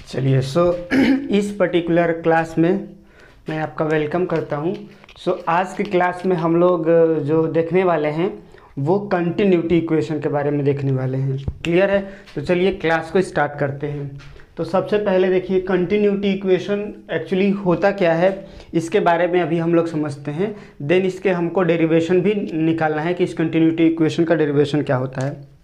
चलिए इस particular class में मैं आपका वेलकम करता हूं। आज की क्लास में हम लोग जो देखने वाले हैं वो कंटिन्यूटी इक्वेशन के बारे में देखने वाले हैं। क्लियर है? तो चलिए क्लास को स्टार्ट करते हैं। तो सबसे पहले देखिए कंटिन्यूटी इक्वेशन एक्चुअली होता क्या है, इसके बारे में अभी हम लोग समझते हैं। देन इसके हमको डेरिवेशन भी निकालना है कि इस कंटिन्यूटी इक्वेशन का डेरिवेशन क्या होता है।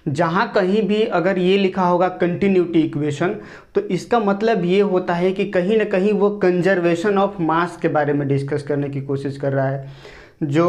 जहाँ कहीं भी अगर ये लिखा होगा कंटिन्यूटी इक्वेशन तो इसका मतलब ये होता है कि कहीं ना कहीं वो कंजर्वेशन ऑफ मास के बारे में डिस्कस करने की कोशिश कर रहा है। जो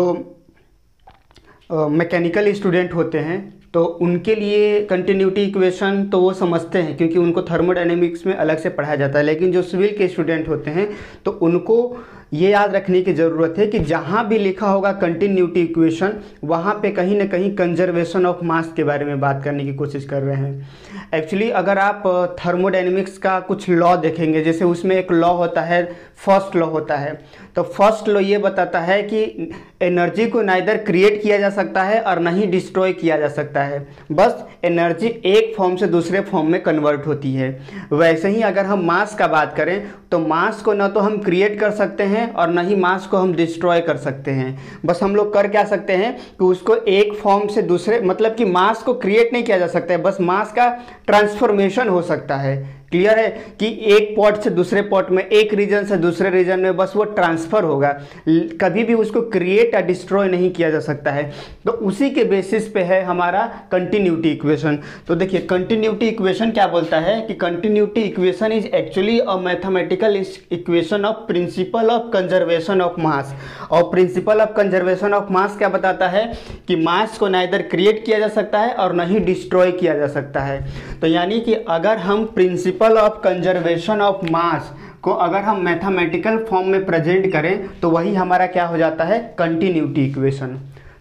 मैकेनिकल स्टूडेंट होते हैं तो उनके लिए कंटिन्यूटी इक्वेशन तो वो समझते हैं क्योंकि उनको थर्मोडायनेमिक्स में अलग से पढ़ाया जाता है, लेकिन जो सिविल के स्टूडेंट होते हैं तो उनको ये याद रखने की ज़रूरत है कि जहाँ भी लिखा होगा कंटिन्यूटी इक्वेशन वहाँ पे कहीं ना कहीं कंजर्वेशन ऑफ मास के बारे में बात करने की कोशिश कर रहे हैं। एक्चुअली अगर आप थर्मोडायनेमिक्स का कुछ लॉ देखेंगे, जैसे उसमें एक लॉ होता है, फर्स्ट लॉ होता है। तो फर्स्ट लॉ ये बताता है कि एनर्जी को नाइदर क्रिएट किया जा सकता है और ना ही डिस्ट्रॉय किया जा सकता है, बस एनर्जी एक फॉर्म से दूसरे फॉर्म में कन्वर्ट होती है। वैसे ही अगर हम मास का बात करें तो मास को ना तो हम क्रिएट कर सकते हैं और ना ही मास को हम डिस्ट्रॉय कर सकते हैं। बस हम लोग कर क्या सकते हैं कि उसको एक फॉर्म से दूसरे, मतलब कि मास को क्रिएट नहीं किया जा सकता है, बस मास का ट्रांसफॉर्मेशन हो सकता है। क्लियर है कि एक पॉट से दूसरे पॉट में, एक रीजन से दूसरे रीजन में बस वो ट्रांसफर होगा, कभी भी उसको क्रिएट या डिस्ट्रॉय नहीं किया जा सकता है। तो उसी के बेसिस पे है हमारा कंटिन्यूटी इक्वेशन। तो देखिए कंटिन्यूटी इक्वेशन क्या बोलता है कि continuity equation is actually a mathematical equation of principle of conservation of mass. और principle of conservation of mass क्या बताता है कि मास को नाइदर क्रिएट किया जा सकता है और ना ही डिस्ट्रॉय किया जा सकता है। तो यानी कि अगर हम प्रिंसिपल ऑफ कंजर्वेशन ऑफ मास को अगर हम मैथमेटिकल फॉर्म में प्रेजेंट करें तो वही हमारा क्या हो जाता है, कंटिन्यूटी इक्वेशन।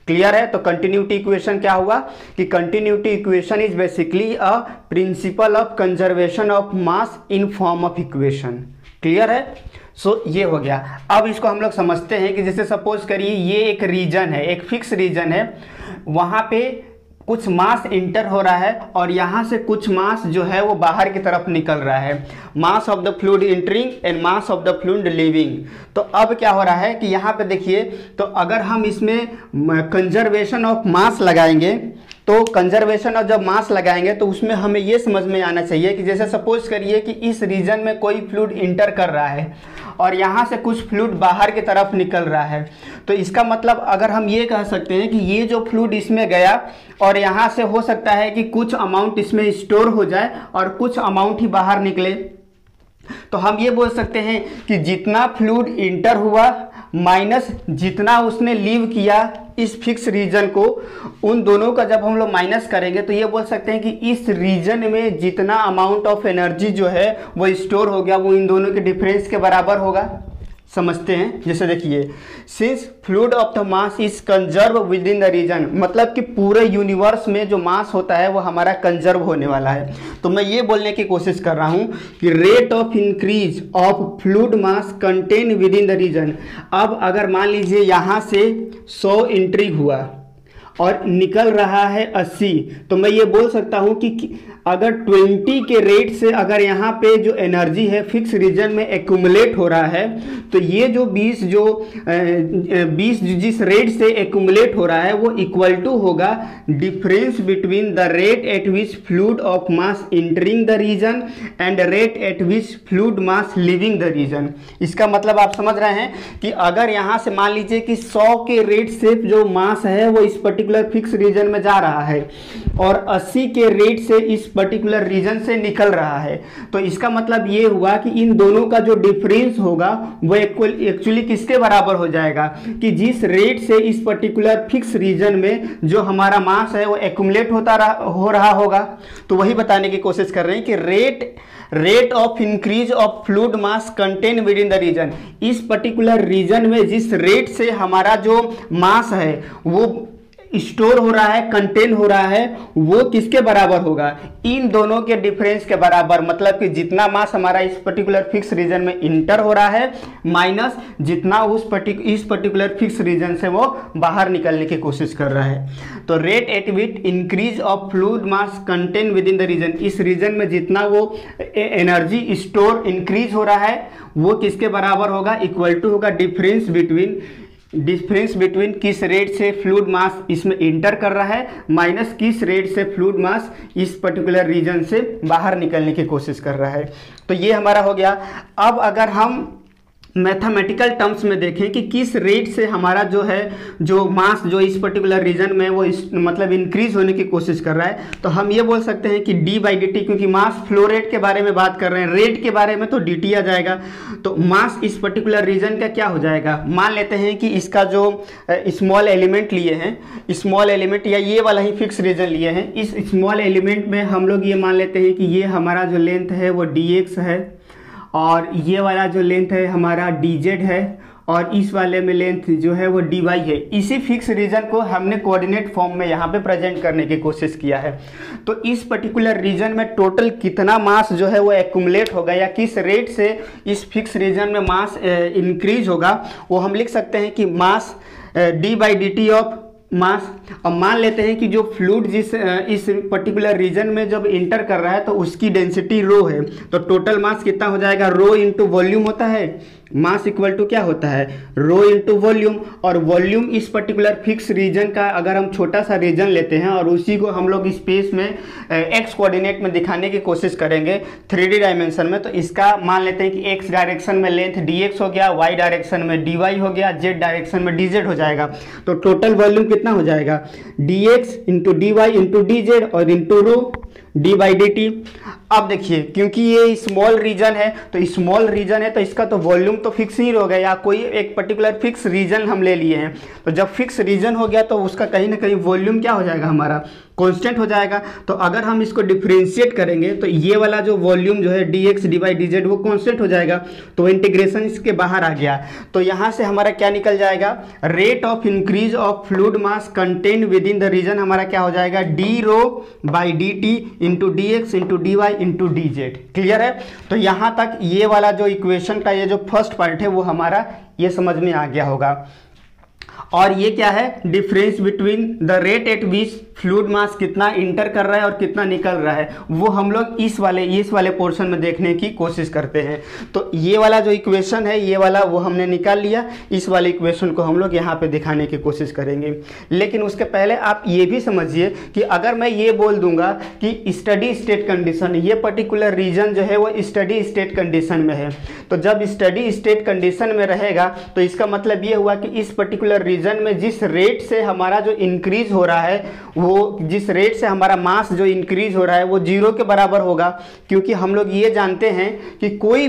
क्लियर है? तो कंटिन्यूटी इक्वेशन क्या हुआ कि continuity equation is basically a principal of conservation of mass in form of equation. Clear है? ये हो गया। अब इसको हम लोग समझते हैं कि जैसे सपोज करिए ये एक रीजन है, एक फिक्स रीजन है, वहां पे कुछ मास इंटर हो रहा है और यहाँ से कुछ मास जो है वो बाहर की तरफ निकल रहा है। Mass of the fluid entering and mass of the fluid leaving. तो अब क्या हो रहा है कि यहाँ पे देखिए, तो अगर हम इसमें कंजर्वेशन ऑफ मास लगाएंगे तो कंजर्वेशन ऑफ जब मास लगाएंगे तो उसमें हमें ये समझ में आना चाहिए कि जैसे सपोज करिए कि इस रीजन में कोई फ्लूइड इंटर कर रहा है और यहाँ से कुछ फ्लूइड बाहर की तरफ निकल रहा है। तो इसका मतलब अगर हम ये कह सकते हैं कि ये जो फ्लूइड इसमें गया और यहाँ से हो सकता है कि कुछ अमाउंट इसमें स्टोर हो जाए और कुछ अमाउंट ही बाहर निकले, तो हम ये बोल सकते हैं कि जितना फ्लूइड इंटर हुआ माइनस जितना उसने लीव किया इस फिक्स रीजन को, उन दोनों का जब हम लोग माइनस करेंगे तो ये बोल सकते हैं कि इस रीजन में जितना अमाउंट ऑफ एनर्जी जो है वो स्टोर हो गया वो इन दोनों के डिफरेंस के बराबर होगा। समझते हैं? जैसे देखिए, since fluid of the mass is conserve within the region, मतलब कि पूरे यूनिवर्स में जो मास होता है वो हमारा कंजर्व होने वाला है। तो मैं ये बोलने की कोशिश कर रहा हूं कि rate of increase of fluid mass content within the region. अब अगर मान लीजिए यहाँ से 100 एंट्री हुआ और निकल रहा है 80, तो मैं ये बोल सकता हूं कि अगर 20 के रेट से अगर यहाँ पे जो एनर्जी है फिक्स रीजन में एक्यूमुलेट हो रहा है तो ये जो 20 जिस रेट से एक्यूमुलेट हो रहा है वो इक्वल टू होगा difference between the rate at which fluid of mass entering the region and rate at which fluid mass leaving the region. इसका मतलब आप समझ रहे हैं कि अगर यहाँ से मान लीजिए कि 100 के रेट से जो मास है वो इस पर्टिकुलर फिक्स रीजन में जा रहा है और 80 के रेट से इस पर्टिकुलर रीजन से निकल रहा है, तो इसका मतलब ये हुआ कि इन दोनों का जो डिफरेंस होगा वो एक्चुअली किसके बराबर हो जाएगा कि जिस रेट से इस पर्टिकुलर फिक्स रीजन में जो हमारा मास है वो एक्यूमुलेट हो रहा होगा। तो वही बताने की कोशिश कर रहे हैं कि rate of increase of fluid mass content within the region, इस पर्टिकुलर रीजन में जिस रेट से हमारा जो मास है वो स्टोर हो रहा है, कंटेन हो रहा है, वो किसके बराबर होगा, इन दोनों के डिफरेंस के बराबर। मतलब कि जितना मास हमारा इस पर्टिकुलर फिक्स रीजन में इंटर हो रहा है माइनस जितना इस पर्टिकुलर फिक्स रीजन से वो बाहर निकलने की कोशिश कर रहा है। तो rate at which increase of fluid mass content within the region, इस रीजन में जितना वो एनर्जी स्टोर इंक्रीज हो रहा है वो किसके बराबर होगा, इक्वल टू होगा डिफरेंस बिटवीन किस रेट से फ्लूइड मास इसमें इंटर कर रहा है माइनस किस रेट से फ्लूइड मास इस पर्टिकुलर रीजन से बाहर निकलने की कोशिश कर रहा है। तो ये हमारा हो गया। अब अगर हम मैथमेटिकल टर्म्स में देखें कि किस रेट से हमारा जो मास जो इस पर्टिकुलर रीजन में वो मतलब इंक्रीज होने की कोशिश कर रहा है, तो हम ये बोल सकते हैं कि डी बाई डी टी, क्योंकि मास फ्लो रेट के बारे में बात कर रहे हैं, रेट के बारे में तो डी टी आ जाएगा। तो मास इस पर्टिकुलर रीजन का क्या हो जाएगा, मान लेते हैं कि इसका जो स्मॉल एलिमेंट लिए हैं, स्मॉल एलिमेंट या ये वाला ही फिक्स रीजन लिए हैं, इस स्मॉल एलिमेंट में हम लोग ये मान लेते हैं कि ये हमारा जो लेंथ है वो डी एक्स है और ये वाला जो लेंथ है हमारा डी जेड है और इस वाले में लेंथ जो है वो डी वाई है। इसी फिक्स रीजन को हमने कोऑर्डिनेट फॉर्म में यहाँ पे प्रेजेंट करने की कोशिश किया है। तो इस पर्टिकुलर रीजन में टोटल कितना मास जो है वो एक्यूमुलेट होगा या किस रेट से इस फिक्स रीजन में मास इंक्रीज होगा, वो हम लिख सकते हैं कि mass d by d t of mass. और मान लेते हैं कि जो फ्लूइड इस पर्टिकुलर रीजन में जब इंटर कर रहा है तो उसकी डेंसिटी रो है, तो टोटल मास कितना हो जाएगा, रो इंटू वॉल्यूम होता है, मास इक्वल टू क्या होता है, रो इंटू वॉल्यूम। और वॉल्यूम इस पर्टिकुलर फिक्स रीजन का अगर हम छोटा सा रीजन लेते हैं और उसी को हम लोग स्पेस में एक्स कोऑर्डिनेट में दिखाने की कोशिश करेंगे 3D डायमेंशन में, तो इसका मान लेते हैं कि एक्स डायरेक्शन में लेंथ dx हो गया, वाई डायरेक्शन में dy हो गया, जेड डायरेक्शन में dz हो जाएगा। तो टोटल वॉल्यूम कितना हो जाएगा, dx into d y into d z और into rho d by d t. अब देखिए क्योंकि ये स्मॉल रीजन है तो स्मॉल रीजन है तो इसका तो वॉल्यूम तो फिक्स ही हो गया, या कोई एक पर्टिकुलर फिक्स रीजन हम ले लिए हैं, तो जब फिक्स रीजन हो गया तो उसका कहीं ना कहीं वॉल्यूम क्या हो जाएगा, हमारा कांस्टेंट हो जाएगा। तो अगर हम इसको डिफरेंशिएट करेंगे तो ये वाला जो वॉल्यूम जो है d x d y d z वो कांस्टेंट हो जाएगा, तो इंटीग्रेशन इसके बाहर आ गया। तो यहाँ से हमारा क्या निकल जाएगा, rate of increase of fluid mass content within the region हमारा क्या हो जाएगा, d rho by d t into d x into d y into d z. Clear है। तो यहाँ तक ये वाला जो इक्वेशन का ये जो फर्स्ट पार्ट है वो हमारा ये समझ में आ गया होगा। और ये क्या है, difference between the rate at which fluid mass कितना इंटर कर रहा है और कितना निकल रहा है, वो हम लोग इस वाले पोर्शन में देखने की कोशिश करते हैं। तो ये वाला जो इक्वेशन है ये वाला वो हमने निकाल लिया, इस वाले इक्वेशन को हम लोग यहाँ पे दिखाने की कोशिश करेंगे। लेकिन उसके पहले आप ये भी समझिए कि अगर मैं ये बोल दूंगा कि स्टडी स्टेट कंडीशन, ये पर्टिकुलर रीजन जो है वो स्टडी स्टेट कंडीशन में है, तो जब स्टडी स्टेट कंडीशन में रहेगा तो इसका मतलब ये हुआ कि इस पर्टिकुलर रीजन में जिस रेट से हमारा जो इंक्रीज हो रहा है, वो जिस रेट से हमारा मास जो इंक्रीज हो रहा है वो जीरो के बराबर होगा। क्योंकि हम लोग ये जानते हैं कि कोई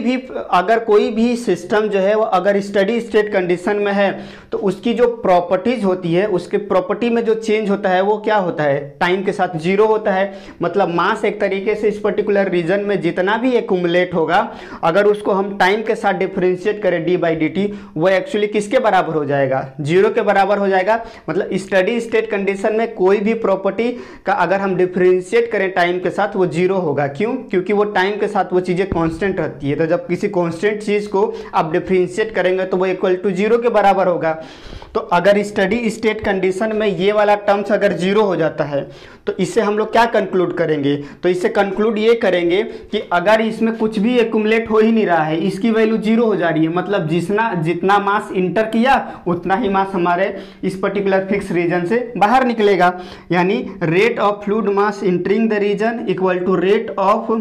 भी सिस्टम जो है वो अगर स्टडी स्टेट कंडीशन में है तो उसकी जो प्रॉपर्टीज होती है, उसके प्रॉपर्टी में जो चेंज होता है वो क्या होता है, टाइम के साथ जीरो होता है। मतलब मास एक तरीके से इस पर्टिकुलर रीजन में जितना भी एक्यूमुलेट होगा, अगर उसको हम टाइम के साथ डिफरेंशिएट करें डी बाई डी टी, वो एक्चुअली किसके बराबर हो जाएगा, जीरो के बराबर हो जाएगा। मतलब स्टडी स्टेट कंडीशन में कोई भी प्रॉपर्टी का अगर हम डिफरेंशिएट करें टाइम के साथ वो जीरो होगा। क्यों, क्योंकि वो टाइम के साथ वो चीज़ें कांस्टेंट रहती है। तो जब किसी कांस्टेंट चीज़ को आप डिफरेंशिएट करेंगे तो वो इक्वल टू जीरो के बराबर होगा। तो अगर स्टडी स्टेट कंडीशन में ये वाला टर्म्स अगर जीरो हो जाता है तो इससे हम लोग क्या कंक्लूड करेंगे, तो इससे कंक्लूड ये करेंगे कि अगर इसमें कुछ भी एक्यूमुलेट हो ही नहीं रहा है, इसकी वैल्यू जीरो हो जा रही है, मतलब जितना मास इंटर किया उतना ही मास हमारे इस पर्टिकुलर फिक्स रीजन से बाहर निकलेगा। यानी rate of fluid mass entering the region equal to rate of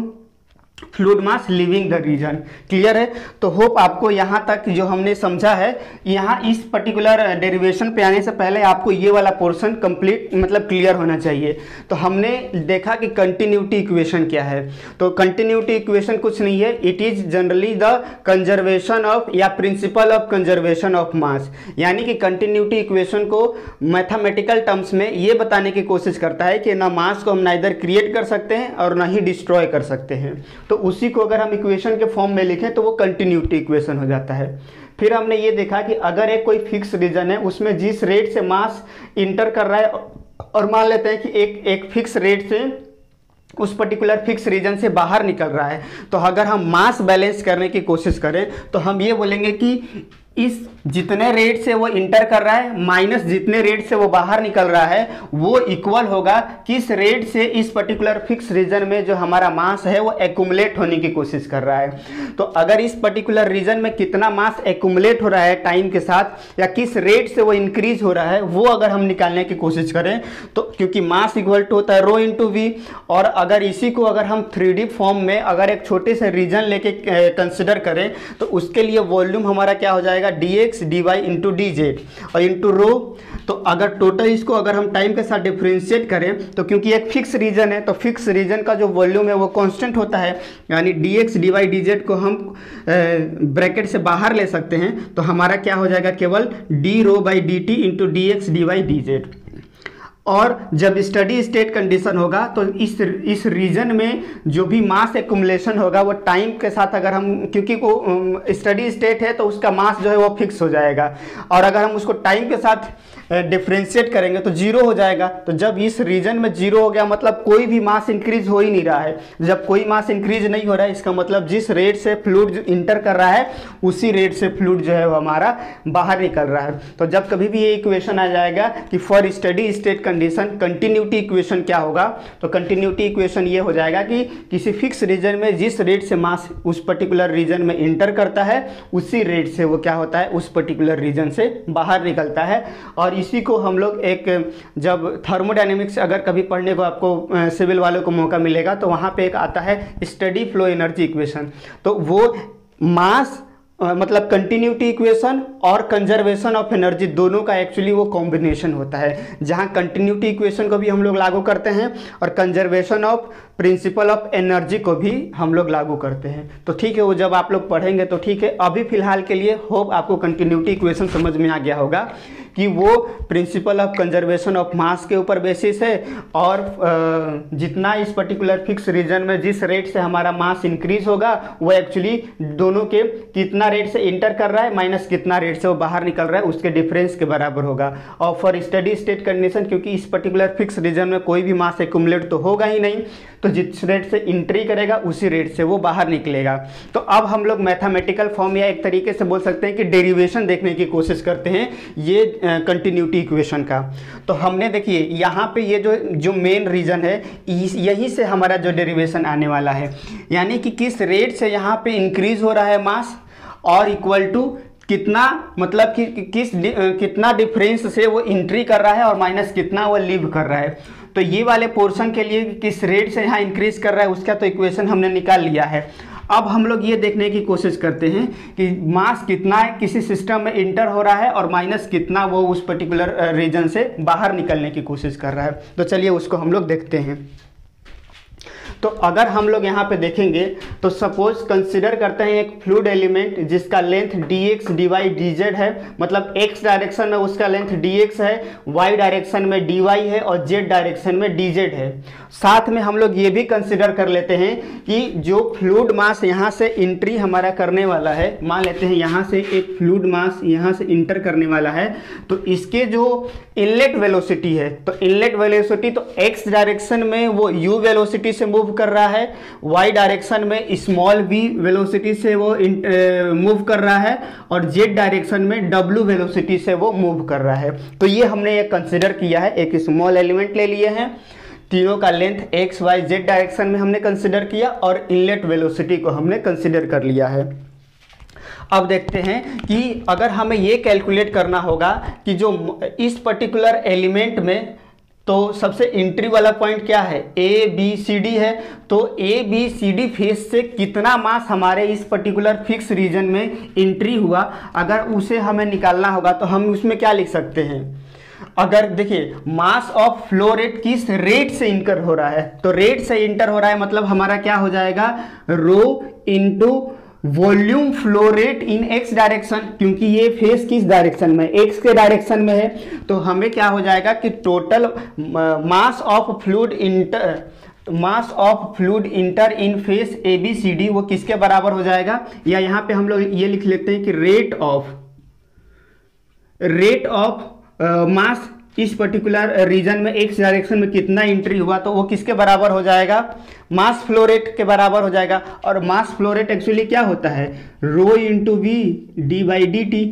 fluid mass leaving the region. Clear है। तो होप आपको यहाँ तक जो हमने समझा है, यहाँ इस पर्टिकुलर डेरिवेशन पे आने से पहले आपको ये वाला पोर्शन कंप्लीट मतलब क्लियर होना चाहिए। तो हमने देखा कि कंटिन्यूटी इक्वेशन क्या है। तो कंटिन्यूटी इक्वेशन कुछ नहीं है, it is generally the conservation of या principle of conservation of mass. यानी कि कंटिन्यूटी इक्वेशन को मैथमेटिकल टर्म्स में ये बताने की कोशिश करता है कि ना मास को हम ना इधर क्रिएट कर सकते हैं और ना ही डिस्ट्रॉय कर सकते हैं। तो उसी को अगर हम इक्वेशन के फॉर्म में लिखें तो वो कंटिन्यूटी इक्वेशन हो जाता है। फिर हमने ये देखा कि अगर एक कोई फिक्स रीजन है उसमें जिस रेट से मास इंटर कर रहा है, और मान लेते हैं कि एक फिक्स रेट से उस पर्टिकुलर फिक्स रीजन से बाहर निकल रहा है, तो अगर हम मास बैलेंस करने की कोशिश करें तो हम ये बोलेंगे कि इस जितने रेट से वो इंटर कर रहा है माइनस जितने रेट से वो बाहर निकल रहा है वो इक्वल होगा किस रेट से इस पर्टिकुलर फिक्स रीजन में जो हमारा मास है वो एक्यूमुलेट होने की कोशिश कर रहा है। तो अगर इस पर्टिकुलर रीजन में कितना मास एक्यूमुलेट हो रहा है टाइम के साथ या किस रेट से वो इंक्रीज हो रहा है वो अगर हम निकालने की कोशिश करें तो, क्योंकि मास इक्वल टू होता है रो इंटू वी, और अगर इसी को अगर हम 3D फॉर्म में अगर एक छोटे से रीजन लेके कंसिडर करें तो उसके लिए वॉल्यूम हमारा क्या हो जाएगा dx dy into d z और इंटू रो। तो अगर टोटल इसको अगर हम टाइम के साथ डिफ्रेंशिएट करें तो क्योंकि एक फिक्स रीजन है तो फिक्स रीजन का जो वॉल्यूम है वो कांस्टेंट होता है, यानी dx dy dz को हम ब्रैकेट से बाहर ले सकते हैं, तो हमारा क्या हो जाएगा केवल d rho by d t into d x d y d z. और जब स्टडी स्टेट कंडीशन होगा तो इस रीजन में जो भी मास एक्युमुलेशन होगा वो टाइम के साथ अगर हम, क्योंकि वो स्टडी स्टेट है तो उसका मास जो है वो फिक्स हो जाएगा, और अगर हम उसको टाइम के साथ डिफ्रेंशिएट करेंगे तो जीरो हो जाएगा। तो जब इस रीजन में जीरो हो गया मतलब कोई भी मास इंक्रीज हो ही नहीं रहा है। जब कोई मास इंक्रीज नहीं हो रहा है इसका मतलब जिस रेट से फ्लूइड इंटर कर रहा है उसी रेट से फ्लूइड जो है वो हमारा बाहर निकल रहा है। तो जब कभी भी ये इक्वेशन आ जाएगा कि for steady state condition continuity equation क्या होगा, तो कंटिन्यूटी इक्वेशन ये हो जाएगा कि किसी फिक्स रीजन में जिस रेट से मास उस पर्टिकुलर रीजन में इंटर करता है उसी रेट से वो क्या होता है उस पर्टिकुलर रीजन से बाहर निकलता है। और इसी को हम लोग एक, जब थर्मोडायनेमिक्स अगर कभी पढ़ने को आपको सिविल वालों को मौका मिलेगा तो वहाँ पे एक आता है स्टडी फ्लो एनर्जी इक्वेशन। तो वो मास मतलब कंटिन्यूटी इक्वेशन और कंजर्वेशन ऑफ एनर्जी दोनों का एक्चुअली वो कॉम्बिनेशन होता है, जहाँ कंटिन्यूटी इक्वेशन को भी हम लोग लागू करते हैं और conservation of principle of energy को भी हम लोग लागू करते हैं। तो ठीक है, वो जब आप लोग पढ़ेंगे तो ठीक है। अभी फिलहाल के लिए होप आपको कंटिन्यूटी इक्वेशन समझ में आ गया होगा कि वो प्रिंसिपल ऑफ कंजर्वेशन ऑफ मास के ऊपर बेसिस है, और जितना इस पर्टिकुलर फिक्स रीजन में जिस रेट से हमारा मास इंक्रीज होगा वो एक्चुअली दोनों के कितना रेट से इंटर कर रहा है माइनस कितना रेट से वो बाहर निकल रहा है उसके डिफरेंस के बराबर होगा। और फॉर स्टडी स्टेट कंडीशन क्योंकि इस पर्टिकुलर फिक्स रीजन में कोई भी मास एक्युमुलेट तो होगा ही नहीं, तो जिस रेट से एंट्री करेगा उसी रेट से वो बाहर निकलेगा। तो अब हम लोग मैथमेटिकल फॉर्म या एक तरीके से बोल सकते हैं कि डेरिवेशन देखने की कोशिश करते हैं ये कंटिन्यूटी इक्वेशन का। तो हमने देखिए यहाँ पे ये जो मेन रीजन है यहीं से हमारा जो डेरिवेशन आने वाला है, यानी कि किस रेट से यहाँ पे इंक्रीज हो रहा है मास और इक्वल टू कितना, मतलब कि कितना डिफरेंस से वो एंट्री कर रहा है और माइनस कितना वो लीव कर रहा है। तो ये वाले पोर्शन के लिए किस रेट से यहाँ इंक्रीज कर रहा है उसका तो इक्वेशन हमने निकाल लिया है। अब हम लोग ये देखने की कोशिश करते हैं कि मास कितना है किसी सिस्टम में इंटर हो रहा है और माइनस कितना वो उस पर्टिकुलर रीजन से बाहर निकलने की कोशिश कर रहा है। तो चलिए उसको हम लोग देखते हैं। तो अगर हम लोग यहाँ पे देखेंगे तो सपोज कंसिडर करते हैं एक फ्लूइड एलिमेंट जिसका लेंथ dx dy dz है, मतलब x डायरेक्शन में उसका लेंथ dx है, y डायरेक्शन में dy है और z डायरेक्शन में dz है। साथ में हम लोग ये भी कंसिडर कर लेते हैं कि जो फ्लूइड मास यहाँ से एंट्री हमारा करने वाला है, मान लेते हैं यहाँ से एक फ्लूइड मास यहाँ से इंटर करने वाला है, तो इसके जो इनलेट वेलोसिटी है, तो इनलेट वेलोसिटी तो x डायरेक्शन में वो u वेलोसिटी से मूव कर रहा है, y डायरेक्शन में स्मॉल v वेलोसिटी से वो मूव कर रहा है और z डायरेक्शन में w वेलोसिटी से वो मूव कर रहा है। तो ये हमने ये कंसिडर किया है, एक स्मॉल एलिमेंट ले लिए हैं, तीनों का length x y z direction में हमने कंसिडर किया और इनलेट वेलोसिटी को हमने कंसिडर कर लिया है। अब देखते हैं कि अगर हमें ये कैलकुलेट करना होगा कि जो इस पर्टिकुलर एलिमेंट में तो सबसे एंट्री वाला पॉइंट क्या है ए बी सी डी है, तो A B C D face से कितना मास हमारे इस पर्टिकुलर फिक्स रीजन में एंट्री हुआ, अगर उसे हमें निकालना होगा तो हम उसमें क्या लिख सकते हैं। अगर देखिए मास ऑफ फ्लो रेट किस रेट से इंटर हो रहा है, तो रेट से इंटर हो रहा है मतलब हमारा क्या हो जाएगा rho into volume flow rate in x direction, क्योंकि ये फेस किस डायरेक्शन में एक्स के डायरेक्शन में है, तो हमें क्या हो जाएगा कि total mass of fluid enter तो mass of fluid enter in face ABCD वो किसके बराबर हो जाएगा, या यहाँ पे हम लोग ये लिख लेते हैं कि रेट ऑफ मास इस पर्टिकुलर रीजन में एक्स डायरेक्शन में कितना एंट्री हुआ, तो वो किसके बराबर हो जाएगा, मास फ्लो रेट के बराबर हो जाएगा। और मास फ्लो रेट एक्चुअली क्या होता है, रो इंटू वी d/dt।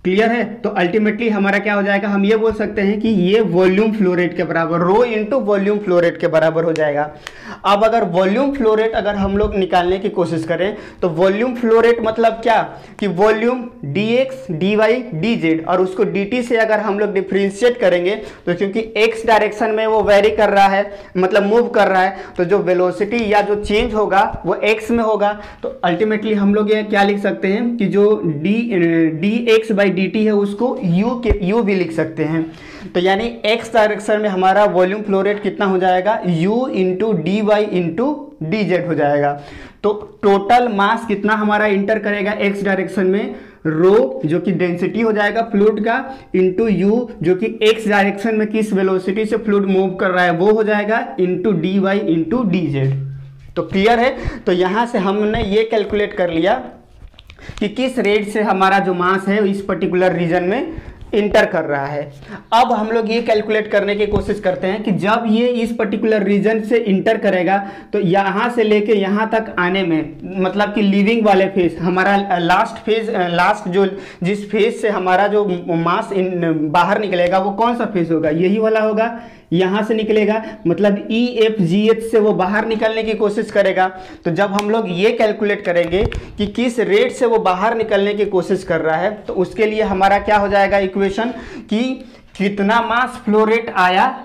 क्लियर है। तो अल्टीमेटली हमारा क्या हो जाएगा, हम ये बोल सकते हैं कि ये वॉल्यूम फ्लो रेट के बराबर, rho into volume flow rate के बराबर हो जाएगा। अब अगर वॉल्यूम फ्लो रेट अगर हम लोग निकालने की कोशिश करें तो वॉल्यूम फ्लो रेट मतलब क्या कि वॉल्यूम dx dy dz, और उसको dt से अगर हम लोग डिफ्रेंशिएट करेंगे तो क्योंकि x डायरेक्शन में वो वेरी कर रहा है, मतलब मूव कर रहा है, तो जो वेलोसिटी या जो चेंज होगा वो x में होगा। तो अल्टीमेटली हम लोग ये क्या लिख सकते हैं कि जो dx/dt है उसको u भी लिख सकते हैं। तो यानी x डायरेक्शन में हमारा वॉल्यूम फ्लो रेट कितना हो जाएगा, u into d y into d z हो जाएगा। तो टोटल मास कितना हमारा इंटर करेगा x डायरेक्शन में, रो जो कि डेंसिटी हो जाएगा फ्लूइड का, इंटू u जो कि x डायरेक्शन में किस वेलोसिटी से फ्लूइड मूव कर रहा है वो हो जाएगा, into d y into d z. तो क्लियर है। तो यहां से हमने ये कैलकुलेट कर लिया कि किस रेट से हमारा जो मास है इस पर्टिकुलर रीजन में इंटर कर रहा है। अब हम लोग ये कैलकुलेट करने की कोशिश करते हैं कि जब ये इस पर्टिकुलर रीजन से इंटर करेगा तो यहाँ से लेके यहाँ तक आने में, मतलब कि लीविंग वाले फेज, हमारा लास्ट जो जिस फेज से हमारा जो मास बाहर निकलेगा वो कौन सा फेज होगा, यही वाला होगा। यहाँ से निकलेगा मतलब EFGH से वो बाहर निकलने की कोशिश करेगा। तो जब हम लोग ये कैलकुलेट करेंगे कि किस रेट से वो बाहर निकलने की कोशिश कर रहा है, तो उसके लिए हमारा क्या हो जाएगा इक्वेशन कि कितना मास फ्लो रेट आया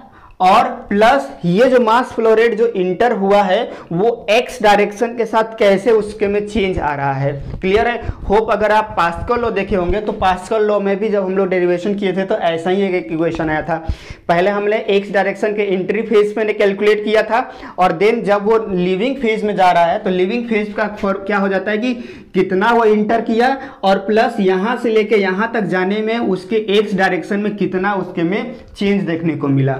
और प्लस ये जो मास फ्लो रेट जो इंटर हुआ है वो x डायरेक्शन के साथ कैसे उसके में चेंज आ रहा है। क्लियर है। होप अगर आप पास्कल लॉ देखे होंगे तो पास्कल लॉ में भी जब हम लोग डेरिवेशन किए थे तो ऐसा ही एक इक्वेशन आया था। पहले हमने x डायरेक्शन के एंट्री फेज में कैलकुलेट किया था, और देन जब वो लिविंग फेज में जा रहा है तो लिविंग फेज का क्या हो जाता है कि कितना वो इंटर किया और प्लस यहाँ से लेके यहाँ तक जाने में उसके x डायरेक्शन में कितना उसके में चेंज देखने को मिला।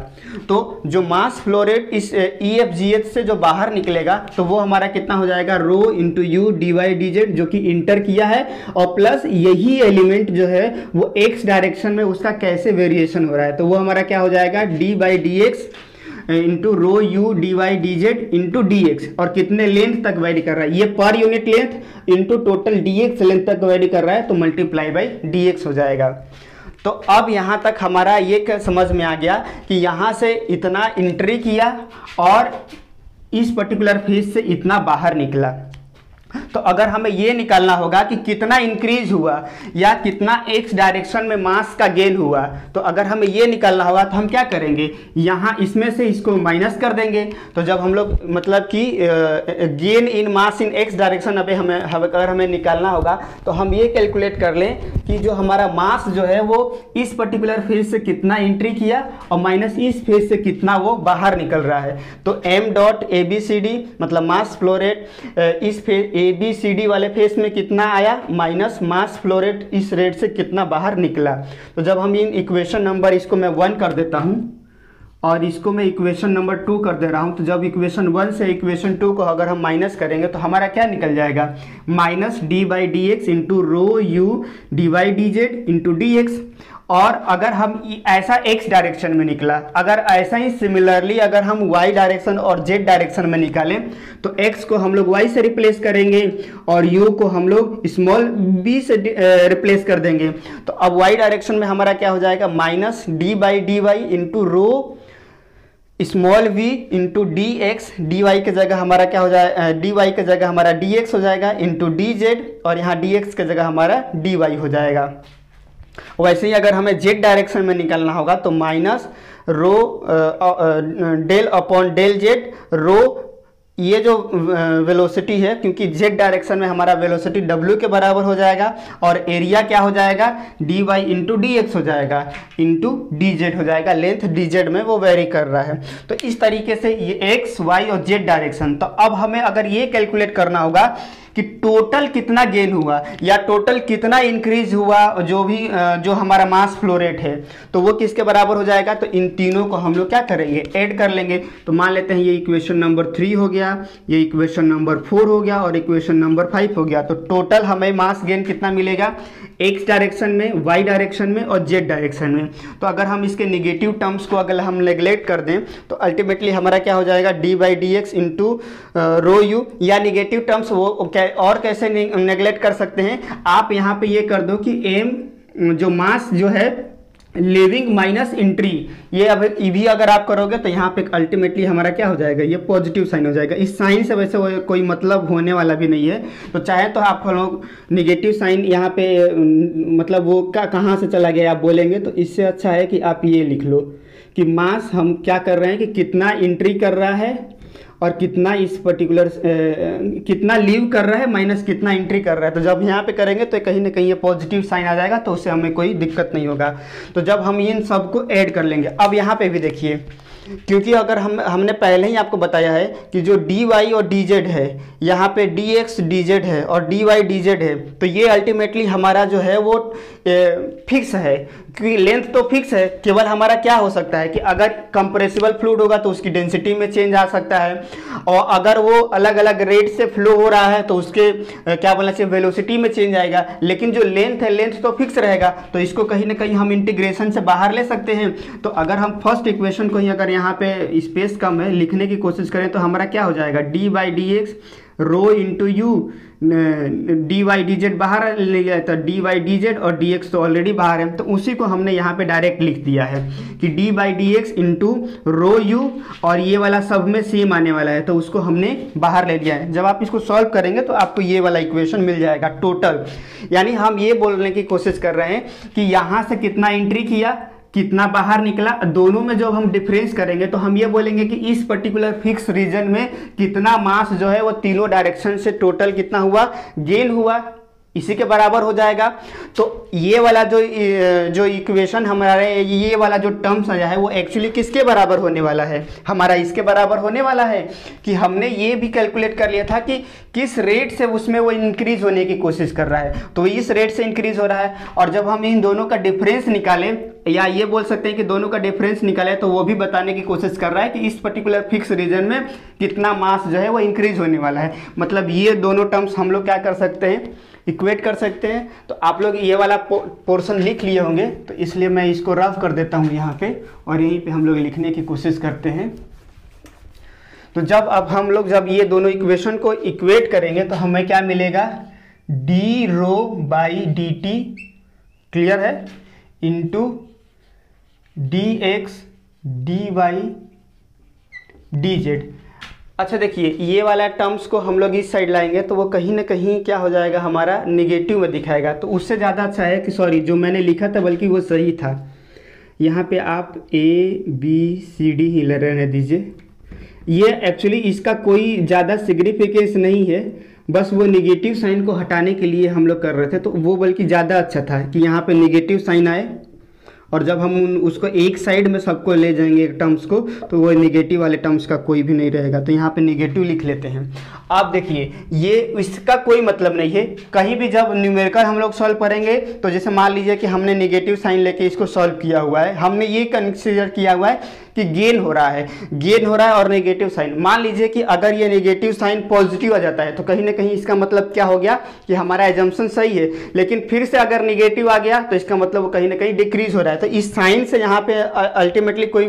तो जो मास फ्लो रेट इस EFGH से जो बाहर निकलेगा तो वो हमारा कितना हो जाएगा, rho into u d y d z जो कि इंटर किया है, और प्लस यही एलिमेंट जो है वो x डायरेक्शन में उसका कैसे वेरिएशन हो रहा है, तो वो हमारा क्या हो जाएगा d/dx into rho u d y d z into d x, और कितने लेंथ तक वेरी कर रहा है, ये per unit length into total dx length तक वेरी कर रहा है, तो मल्टीप्लाई बाई dx हो जाएगा। तो अब यहाँ तक हमारा ये समझ में आ गया कि यहाँ से इतना एंट्री किया और इस पर्टिकुलर फेज से इतना बाहर निकला। तो अगर हमें ये निकालना होगा कि कितना इंक्रीज हुआ या कितना x डायरेक्शन में मास का गेन हुआ, तो अगर हमें ये निकालना होगा तो हम क्या करेंगे, यहाँ इसमें से इसको माइनस कर देंगे। तो जब हम लोग मतलब कि gain in mass in x direction अगर हमें निकालना होगा तो हम ये कैलकुलेट कर लें कि जो हमारा मास जो है वो इस पर्टिकुलर फेज से कितना एंट्री किया और माइनस इस फेज से कितना वो बाहर निकल रहा है। तो m.ABCD मतलब मास फ्लो रेट इस फेज ABCD वाले फेस में कितना आया माइनस मास फ्लो रेट इस रेट से कितना बाहर निकला। तो जब हम इन इक्वेशन नंबर इसको मैं 1 कर देता हूं और इसको मैं इक्वेशन नंबर 2 कर दे रहा हूं, तो जब इक्वेशन 1 से इक्वेशन 2 को अगर हम माइनस करेंगे तो हमारा क्या निकल जाएगा, minus d/dx into rho u d y d z into d x. और अगर हम ऐसा x डायरेक्शन में निकला, अगर ऐसा ही सिमिलरली अगर हम y डायरेक्शन और z डायरेक्शन में निकालें तो x को हम लोग y से रिप्लेस करेंगे और u को हम लोग स्मॉल b से रिप्लेस कर देंगे। तो अब y डायरेक्शन में हमारा क्या हो जाएगा, minus d/dy into rho small v into d x, d y की जगह हमारा क्या हो जाएगा, डी वाई की जगह हमारा डी एक्स हो जाएगा इंटू डी जेड, और यहाँ डी एक्स की जगह हमारा डी वाई हो जाएगा। वैसे ही अगर हमें जेड डायरेक्शन में निकलना होगा तो minus rho del upon del z, rho ये जो वेलोसिटी है क्योंकि जेड डायरेक्शन में हमारा वेलोसिटी w के बराबर हो जाएगा, और एरिया क्या हो जाएगा dy इंटू डी एक्स हो जाएगा इंटू डी जेड हो जाएगा, लेंथ डी जेड में वो वेरी कर रहा है। तो इस तरीके से ये x y और z डायरेक्शन। तो अब हमें अगर ये कैलकुलेट करना होगा कि टोटल कितना गेन हुआ या टोटल कितना इंक्रीज हुआ, जो हमारा मास फ्लो रेट है, तो वो किसके बराबर हो जाएगा। तो इन तीनों को हम लोग क्या करेंगे, ऐड कर लेंगे। तो मान लेते हैं ये इक्वेशन नंबर 3 हो गया, ये इक्वेशन नंबर 4 हो गया और इक्वेशन नंबर 5 हो गया। तो टोटल हमें मास गेन कितना मिलेगा, एक्स डायरेक्शन में, वाई डायरेक्शन में और जेड डायरेक्शन में। तो अगर हम इसके निगेटिव टर्म्स को अगर हम नेगलेक्ट कर दें तो अल्टीमेटली हमारा क्या हो जाएगा, d by d x into rho you. या निगेटिव टर्म्स वो और कैसे नेगलेक्ट कर सकते हैं, आप यहाँ पे ये कर दो कि एम जो मास जो है लिविंग माइनस एंट्री, ये अब भी अगर आप करोगे तो यहाँ पे अल्टीमेटली हमारा क्या हो जाएगा, ये पॉजिटिव साइन हो जाएगा। इस साइन से वैसे कोई मतलब होने वाला भी नहीं है। तो चाहे तो आप लोग निगेटिव साइन यहाँ पे मतलब वो कहाँ से चला गया आप बोलेंगे, तो इससे अच्छा है कि आप ये लिख लो कि मास हम क्या कर रहे हैं कि कितना एंट्री कर रहा है और कितना इस पर्टिकुलर कितना लीव कर रहा है माइनस कितना एंट्री कर रहा है। तो जब यहाँ पे करेंगे तो कहीं ना कहीं ये पॉजिटिव साइन आ जाएगा, तो उससे हमें कोई दिक्कत नहीं होगा। तो जब हम इन सबको ऐड कर लेंगे, अब यहाँ पे भी देखिए, क्योंकि अगर हमने पहले ही आपको बताया है कि जो डी वाई और डी जेड है, यहाँ पे डी एक्स डी जेड है और डी वाई डी जेड है, तो ये अल्टीमेटली हमारा जो है वो फिक्स है, क्योंकि लेंथ तो फिक्स है। केवल हमारा क्या हो सकता है कि अगर कंप्रेसिबल फ्लूइड होगा तो उसकी डेंसिटी में चेंज आ सकता है, और अगर वो अलग अलग रेट से फ्लो हो रहा है तो उसके क्या बोलना चाहिए, वेलोसिटी में चेंज आएगा। लेकिन जो लेंथ है, लेंथ तो फिक्स रहेगा, तो इसको कहीं ना कहीं हम इंटीग्रेशन से बाहर ले सकते हैं। तो अगर हम फर्स्ट इक्वेशन को ही अगर यहाँ पे स्पेस कम है लिखने की कोशिश करें तो हमारा क्या हो जाएगा, d by d x rho into u, d y d z बाहर ले गया तो डी वाई डी जेड और डी एक्स तो ऑलरेडी बाहर है, तो उसी को हमने यहाँ पे डायरेक्ट लिख दिया है कि d by d x into rho you, और ये वाला सब में सेम आने वाला है तो उसको हमने बाहर ले लिया है। जब आप इसको सॉल्व करेंगे तो आपको ये वाला इक्वेशन मिल जाएगा टोटल। यानी हम ये बोलने की कोशिश कर रहे हैं कि यहाँ से कितना एंट्री किया, कितना बाहर निकला, दोनों में जब हम डिफरेंस करेंगे तो हम ये बोलेंगे कि इस पर्टिकुलर फिक्स रीजन में कितना मास जो है वो तीनों डायरेक्शन से टोटल कितना हुआ, गेन हुआ, इसी के बराबर हो जाएगा। तो ये वाला जो इक्वेशन हमारे ये वाला जो टर्म्स आया है वो एक्चुअली किसके बराबर होने वाला है, हमारा इसके बराबर होने वाला है कि हमने ये भी कैलकुलेट कर लिया था कि किस रेट से उसमें वो इंक्रीज होने की कोशिश कर रहा है, तो इस रेट से इंक्रीज हो रहा है। और जब हम इन दोनों का डिफरेंस निकालें, या ये बोल सकते हैं कि दोनों का डिफरेंस निकाले, तो वो भी बताने की कोशिश कर रहा है कि इस पर्टिकुलर फिक्स रीजन में कितना मास जो है वो इंक्रीज होने वाला है। मतलब ये दोनों टर्म्स हम लोग क्या कर सकते हैं, इक्वेट कर सकते हैं। तो आप लोग ये वाला पोर्शन लिख लिए होंगे, तो इसलिए मैं इसको रफ कर देता हूँ यहाँ पे, और यहीं पे हम लोग लिखने की कोशिश करते हैं। तो अब हम लोग जब ये दोनों इक्वेशन को इक्वेट करेंगे तो हमें क्या मिलेगा, d rho by d t, clear है, into d x d y d z. अच्छा देखिए, ये वाला टर्म्स को हम लोग इस साइड लाएंगे तो वो कहीं ना कहीं क्या हो जाएगा, हमारा निगेटिव में दिखाएगा। तो उससे ज़्यादा अच्छा है कि सॉरी जो मैंने लिखा था बल्कि वो सही था। यहाँ पे आप ए बी सी डी ही रहने दीजिए। ये एक्चुअली इसका कोई ज़्यादा सिग्निफिकेंस नहीं है, बस वो निगेटिव साइन को हटाने के लिए हम लोग कर रहे थे, तो वो बल्कि ज़्यादा अच्छा था कि यहाँ पे निगेटिव साइन आए, और जब हम उसको एक साइड में सबको ले जाएंगे टर्म्स को, तो वो नेगेटिव वाले टर्म्स का कोई भी नहीं रहेगा। तो यहाँ पे नेगेटिव लिख लेते हैं। आप देखिए, ये इसका कोई मतलब नहीं है। कहीं भी जब न्यूमेरिकल हम लोग सॉल्व करेंगे तो जैसे मान लीजिए कि हमने नेगेटिव साइन लेके इसको सॉल्व किया हुआ है, हमने ये कंसीडर किया हुआ है कि गेन हो रहा है और नेगेटिव साइन। मान लीजिए कि अगर ये नेगेटिव साइन पॉजिटिव आ जाता है तो कहीं ना कहीं इसका मतलब क्या हो गया कि हमारा एजम्पशन सही है, लेकिन फिर से अगर नेगेटिव आ गया तो इसका मतलब वो कहीं ना कहीं डिक्रीज हो रहा है। तो इस साइन से यहाँ पे अल्टीमेटली कोई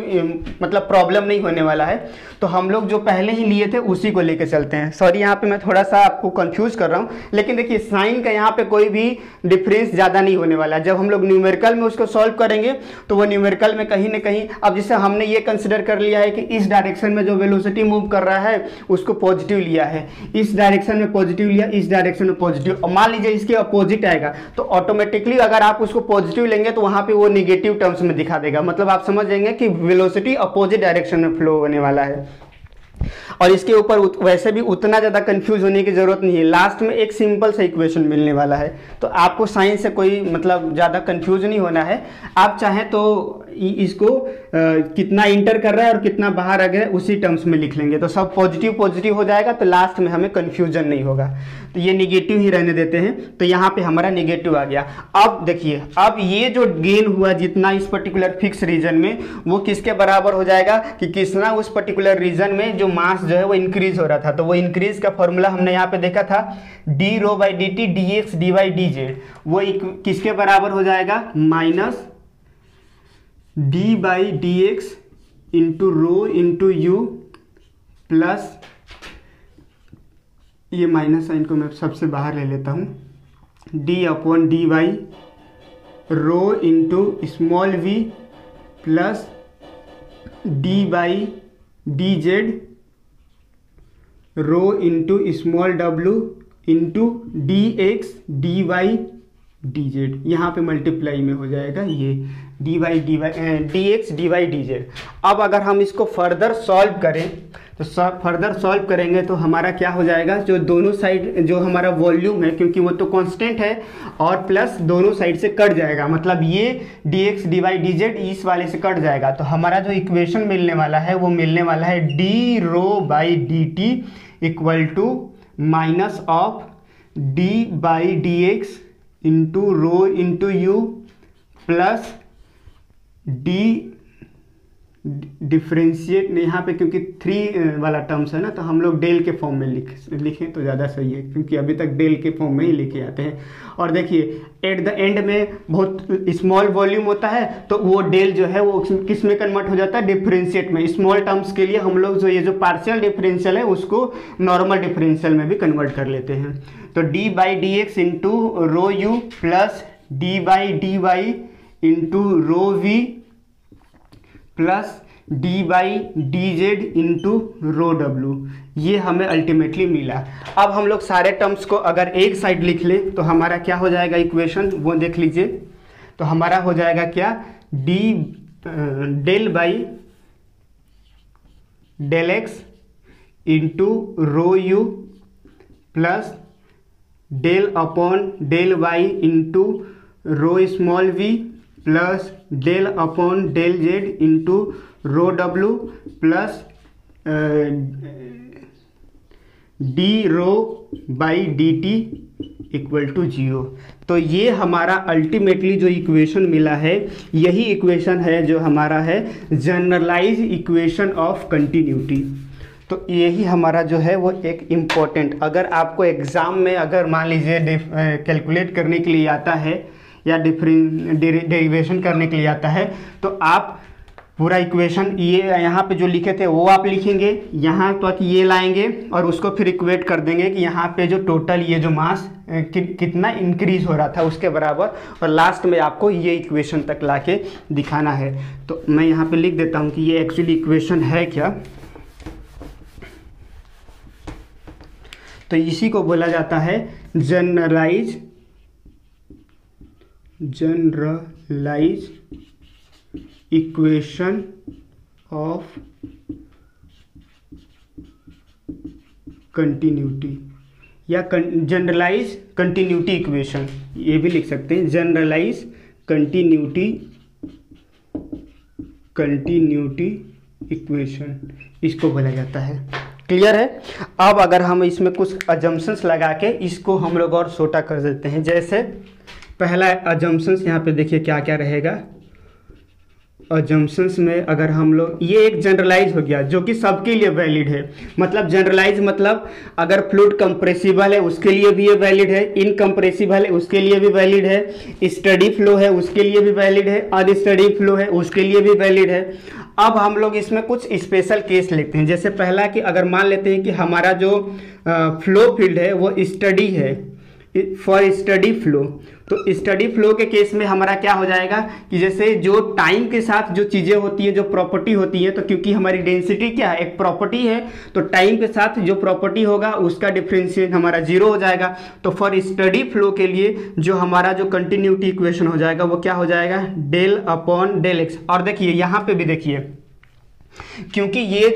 मतलब प्रॉब्लम नहीं होने वाला है। तो हम लोग जो पहले ही लिए थे उसी को लेके चलते हैं। सॉरी यहाँ पे मैं थोड़ा सा आपको कंफ्यूज कर रहा हूँ, लेकिन देखिए साइन का यहाँ पे कोई भी डिफरेंस ज़्यादा नहीं होने वाला है। जब हम लोग न्यूमेरिकल में उसको सॉल्व करेंगे तो वो न्यूमेरिकल में कहीं ना कहीं, अब जैसे हमने ये कंसिडर कर लिया है कि इस डायरेक्शन में जो वेलोसिटी मूव कर रहा है उसको पॉजिटिव लिया है, इस डायरेक्शन में पॉजिटिव लिया, इस डायरेक्शन में पॉजिटिव, और मान लीजिए इसके अपोजिट आएगा तो ऑटोमेटिकली अगर आप उसको पॉजिटिव लेंगे तो वहाँ पे वो नेगेटिव टर्म्स में दिखा देगा। मतलब आप समझ जाएंगे कि वेलोसिटी अपोजिट डायरेक्शन में फ्लो होने वाला है। और इसके ऊपर वैसे भी उतना ज़्यादा कंफ्यूज होने की ज़रूरत नहीं है। लास्ट में एक सिंपल सा इक्वेशन मिलने वाला है, तो आपको साइन से कोई मतलब ज़्यादा कंफ्यूज नहीं होना है। आप चाहें तो इसको कितना इंटर कर रहा है और कितना बाहर आ गया उसी टर्म्स में लिख लेंगे, तो सब पॉजिटिव पॉजिटिव हो जाएगा, तो लास्ट में हमें कन्फ्यूजन नहीं होगा। तो ये निगेटिव ही रहने देते हैं, तो यहाँ पे हमारा निगेटिव आ गया। अब देखिए, अब ये जो गेन हुआ जितना इस पर्टिकुलर फिक्स रीजन में, वो किसके बराबर हो जाएगा कि किसना उस पर्टिकुलर रीजन में जो मास जो है वो इंक्रीज हो रहा था। तो वो इंक्रीज का फॉर्मूला हमने यहाँ पे देखा था, d rho by d t d x d y d z, वो किसके बराबर हो जाएगा, minus d by d x into rho into u plus, ये माइनस साइन को मैं सबसे बाहर ले लेता हूँ, d upon d y rho into small v plus d by d z rho into small डब्लू into d x d y d z, यहाँ पे मल्टीप्लाई में हो जाएगा ये d y d x d y d z. अब अगर हम इसको फर्दर सॉल्व करें तो फर्दर सॉल्व करेंगे तो हमारा क्या हो जाएगा, जो दोनों साइड जो हमारा वॉल्यूम है, क्योंकि वो तो कांस्टेंट है, और प्लस दोनों साइड से कट जाएगा, मतलब ये d x d y d z इस वाले से कट जाएगा। तो हमारा जो इक्वेशन मिलने वाला है वो मिलने वाला है d rho by d t equal to minus of d by d x into rho into u plus d differentiate यहाँ पे, क्योंकि 3 वाला टर्म्स है ना, तो हम लोग डेल के फॉर्म में लिखें तो ज़्यादा सही है, क्योंकि अभी तक डेल के फॉर्म में ही लिखे आते हैं। और देखिए एट द एंड में बहुत स्मॉल वॉल्यूम होता है, तो वो डेल जो है वो किस में कन्वर्ट हो जाता है, डिफरेंशिएट में। स्मॉल टर्म्स के लिए हम लोग जो ये जो पार्शियल डिफरेंशियल है उसको नॉर्मल डिफरेंशियल में भी कन्वर्ट कर लेते हैं। तो d by d x into rho u plus d by d y into rho v plus d by d z into rho डब्ल्यू, ये हमें अल्टीमेटली मिला। अब हम लोग सारे टर्म्स को अगर एक साइड लिख लें तो हमारा क्या हो जाएगा इक्वेशन, वो देख लीजिए। तो हमारा हो जाएगा क्या, d del by del x into rho u plus del upon del y into rho small v plus del upon del z into rho डब्ल्यू plus d rho by d t equal to 0। तो ये हमारा ultimately जो equation मिला है, यही equation है जो हमारा है जनरलाइज इक्वेशन ऑफ कंटिन्यूटी। तो यही हमारा जो है वो एक इम्पोर्टेंट, अगर आपको एग्ज़ाम में अगर मान लीजिए कैलकुलेट करने के लिए आता है या डेरिवेशन करने के लिए आता है, तो आप पूरा इक्वेशन ये यहाँ पे जो लिखे थे वो आप लिखेंगे, यहाँ तक ये लाएंगे और उसको फिर इक्वेट कर देंगे कि यहाँ पे जो टोटल ये जो मास कितना इंक्रीज हो रहा था उसके बराबर, और लास्ट में आपको ये इक्वेशन तक लाके दिखाना है। तो मैं यहाँ पे लिख देता हूँ कि ये एक्चुअली इक्वेशन है क्या। तो इसी को बोला जाता है जनरलाइज इक्वेशन ऑफ कंटिन्यूटी या जनरलाइज कंटिन्यूटी इक्वेशन, ये भी लिख सकते हैं, जनरलाइज कंटिन्यूटी इक्वेशन इसको बोला जाता है। क्लियर है। अब अगर हम इसमें कुछ अजम्पशंस लगा के इसको हम लोग और छोटा कर देते हैं। जैसे पहला अजम्पशंस यहाँ पे देखिए क्या क्या रहेगा। अजम्पशंस में अगर हम लोग, ये एक जनरलाइज हो गया जो कि सबके लिए वैलिड है। मतलब जनरलाइज मतलब अगर फ्लूइड कंप्रेसिबल है उसके लिए भी ये वैलिड है, इनकम्प्रेसिबल है उसके लिए भी वैलिड है, स्टडी फ्लो है उसके लिए भी वैलिड है, अनस्टडी फ्लो है उसके लिए भी वैलिड है। अब हम लोग इसमें कुछ स्पेशल केस लेते हैं। जैसे पहला कि अगर मान लेते हैं कि हमारा जो फ्लो फील्ड है वो स्टडी है, फॉर स्टडी फ्लो, तो स्टडी फ्लो के केस में हमारा क्या हो जाएगा कि जैसे जो टाइम के साथ जो चीज़ें होती है, जो प्रॉपर्टी होती है, तो क्योंकि हमारी डेंसिटी क्या है, एक प्रॉपर्टी है, तो टाइम के साथ जो प्रॉपर्टी होगा उसका डिफरेंशिएट हमारा 0 हो जाएगा। तो फॉर स्टडी फ्लो के लिए जो हमारा जो कंटिन्यूटी इक्वेशन हो जाएगा वो क्या हो जाएगा, डेल अपॉन डेल एक्स। और देखिए यहाँ पे भी देखिए, क्योंकि ये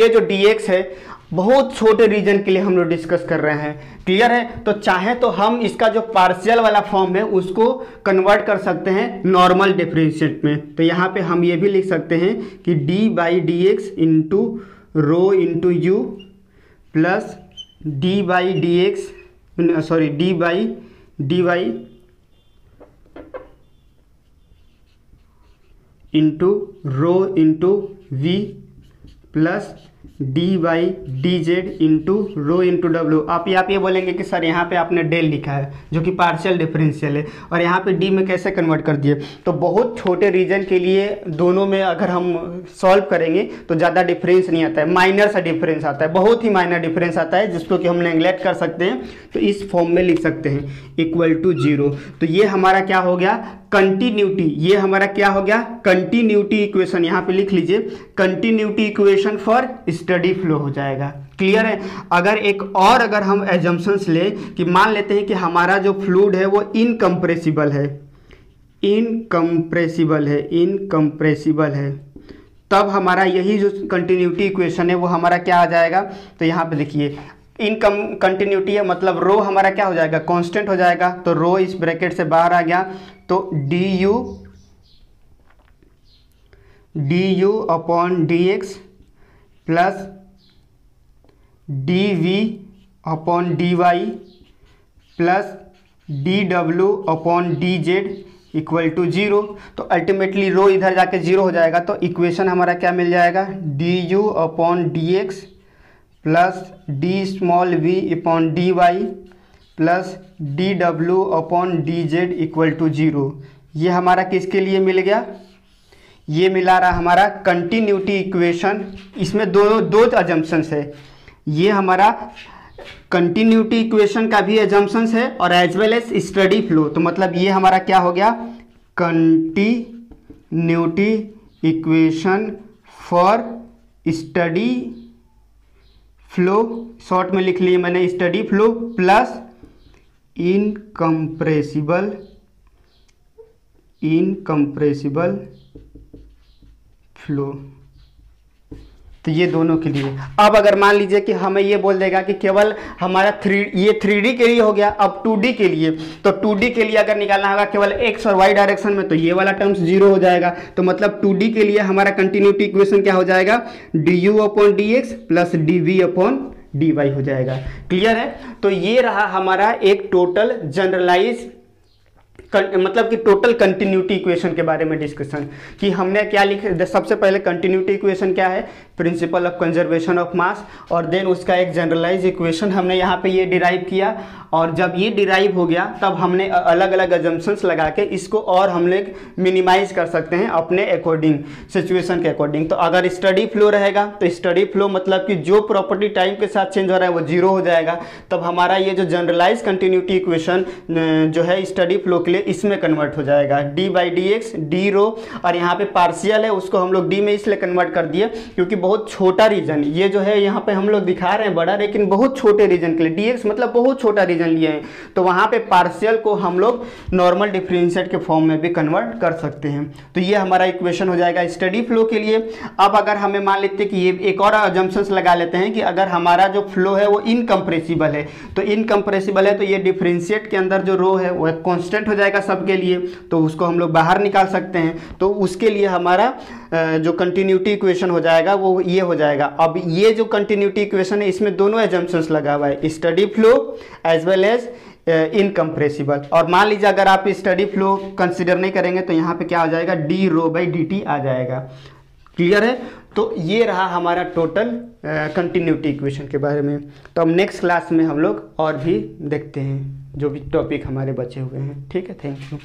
जो dx है बहुत छोटे रीजन के लिए हम लोग डिस्कस कर रहे हैं। क्लियर है? तो चाहे तो हम इसका जो पार्शियल वाला फॉर्म है उसको कन्वर्ट कर सकते हैं नॉर्मल डिफरेंशिएट में। तो यहाँ पे हम ये भी लिख सकते हैं कि d by d x into rho into u plus d by d x d by d y into rho into v plus d by d z into rho into डब्ल्यू। आप ये बोलेंगे कि सर यहाँ पे आपने डेल लिखा है जो कि पार्शियल डिफरेंशियल है और यहाँ पे डी में कैसे कन्वर्ट कर दिए। तो बहुत छोटे रीजन के लिए दोनों में अगर हम सॉल्व करेंगे तो ज़्यादा डिफरेंस नहीं आता है, माइनर सा डिफरेंस आता है, बहुत ही माइनर डिफरेंस आता है जिसको कि हम नेगलेक्ट कर सकते हैं। तो इस फॉर्म में लिख सकते हैं इक्वल टू 0। तो ये हमारा क्या हो गया? कंटिन्यूटी। ये हमारा क्या हो गया? Continuity equation. यहाँ पे लिख लीजिए continuity equation for steady flow हो जाएगा। क्लियर है? अगर हम एजम्पशंस ले कि मान लेते हैं कि हमारा जो फ्लूइड है वो इनकम्प्रेसिबल है, तब हमारा यही जो कंटिन्यूटी इक्वेशन है वो हमारा क्या आ जाएगा? तो यहाँ पे देखिए कंटिन्यूटी है मतलब रो हमारा क्या हो जाएगा? कांस्टेंट हो जाएगा। तो रो इस ब्रैकेट से बाहर आ गया तो d u upon d x plus d v upon d y plus d डब्ल्यू upon d z equal to 0। तो अल्टीमेटली रो इधर जाके 0 हो जाएगा। तो इक्वेशन हमारा क्या मिल जाएगा? D u upon d x plus d small v upon d y plus d डब्ल्यू upon d z equal to 0। ये हमारा किसके लिए मिल गया? ये मिला रहा हमारा कंटिन्यूटी इक्वेशन। इसमें दो अजम्पशंस है। ये हमारा कंटिन्यूटी इक्वेशन का भी अजम्पशंस है और as well as steady flow. तो मतलब ये हमारा क्या हो गया? Continuity equation for steady flow, short में लिख लिए मैंने steady flow plus incompressible flow. तो ये दोनों के लिए। अब अगर मान लीजिए कि हमें ये बोल देगा कि केवल हमारा 3D के लिए हो गया, अब 2D के लिए, तो 2D के लिए अगर निकालना होगा केवल x और y डायरेक्शन में, तो ये वाला टर्म्स 0 हो जाएगा। तो मतलब 2D के लिए हमारा कंटिन्यूटी इक्वेशन क्या हो जाएगा? D u upon d x plus d v upon d y हो जाएगा। क्लियर है? तो ये रहा हमारा एक टोटल जनरलाइज मतलब कि टोटल कंटिन्यूटी इक्वेशन के बारे में डिस्कशन कि हमने क्या लिखा। सबसे पहले कंटिन्यूटी इक्वेशन क्या है? Principal of conservation of mass, और देन उसका एक जनरलाइज इक्वेशन हमने यहाँ पे ये डिराइव किया। और जब ये डिराइव हो गया तब हमने अलग अलग अजम्पशंस लगा के इसको और हम लोग मिनिमाइज कर सकते हैं अपने अकॉर्डिंग, सिचुएशन के अकॉर्डिंग। तो अगर स्टडी फ्लो रहेगा तो स्टडी फ्लो मतलब कि जो प्रॉपर्टी टाइम के साथ चेंज हो रहा है वो 0 हो जाएगा। तब हमारा ये जो जनरलाइज कंटिन्यूटी इक्वेशन जो है स्टडी फ्लो के लिए इसमें कन्वर्ट हो जाएगा d by d x d rho, और यहाँ पे पार्शियल है उसको हम लोग डी में इसलिए कन्वर्ट कर दिए क्योंकि बहुत छोटा रीजन ये जो है यहाँ पे हम लोग दिखा रहे हैं बड़ा, लेकिन बहुत छोटे रीजन के लिए डी एक्स मतलब बहुत छोटा रीजन लिए हैं। तो वहाँ पे पार्शियल को हम लोग नॉर्मल डिफरेंशिएट के फॉर्म में भी कन्वर्ट कर सकते हैं। तो ये हमारा इक्वेशन हो जाएगा स्टडी फ्लो के लिए। अब अगर हमें मान लेते हैं कि ये एक और अजम्पशंस लगा लेते हैं कि अगर हमारा जो फ्लो है वो इनकम्प्रेसिबल है, तो इनकम्प्रेसिबल है तो ये डिफरेंशिएट के अंदर जो रो है वो एक कांस्टेंट हो जाएगा सबके लिए, तो उसको हम लोग बाहर निकाल सकते हैं। तो उसके लिए हमारा जो कंटिन्यूटी इक्वेशन हो जाएगा वो ये हो जाएगा। अब ये जो कंटिन्यूटी इक्वेशन है इसमें दोनों एजम्पशंस लगा हुआ है, steady flow as well as incompressible. और मान लीजिए अगर आप स्टडी फ्लो कंसिडर नहीं करेंगे तो यहाँ पे क्या हो जाएगा? D rho by d t आ जाएगा। क्लियर है? तो ये रहा हमारा टोटल कंटिन्यूटी इक्वेशन के बारे में। तो अब नेक्स्ट क्लास में हम लोग और भी देखते हैं जो भी टॉपिक हमारे बचे हुए हैं। ठीक है, थैंक यू।